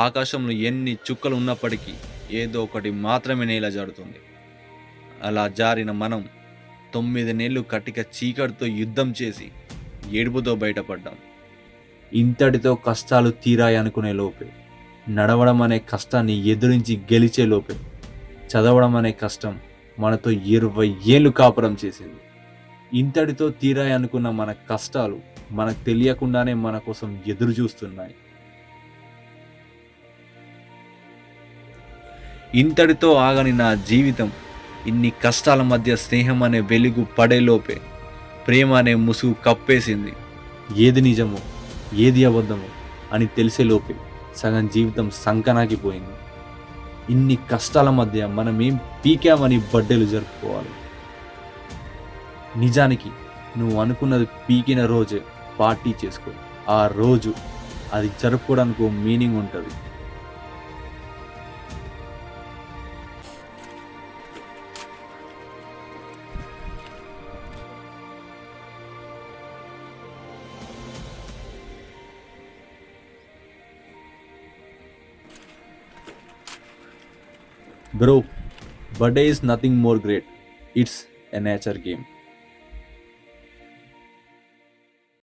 ఆకాశంలో ఎన్ని చుక్కలు ఉన్నప్పటికీ ఏదో ఒకటి మాత్రమే నేల జారుతుంది. అలా జారిన మనం 9 నెలలు కటిక చీకటితో యుద్ధం చేసి ఏడుపుతో బయటపడ్డాం. ఇంతటితో కష్టాలు తీరాయనుకునే లోపే, నడవడం అనే కష్టాన్ని ఎదిరించి గెలిచే లోపే, చదవడం అనే కష్టం మనతో 20 ఏళ్ళు కాపురం చేసింది. ఇంతటితో తీరాయనుకున్న మన కష్టాలు మనకు తెలియకుండానే మన కోసం ఎదురు చూస్తున్నాయి. ఇంతటితో ఆగని నా జీవితం ఇన్ని కష్టాల మధ్య స్నేహం అనే వెలుగు పడేలోపే ప్రేమ అనే ముసుగు కప్పేసింది. ఏది నిజమో ఏది అబద్ధమో అని తెలిసేలోపే సగం జీవితం సంకనాకిపోయింది. ఇన్ని కష్టాల మధ్య మనం ఏం పీకామని బర్త్డేలు జరుపుకోవాలి? నిజానికి నువ్వు అనుకున్నది పీకిన రోజే పార్టీ చేసుకో. ఆ రోజు అది జరుపుకోవడానికి ఓ మీనింగ్ ఉంటుంది. Bro, birthday is nothing more great. It's a nature game.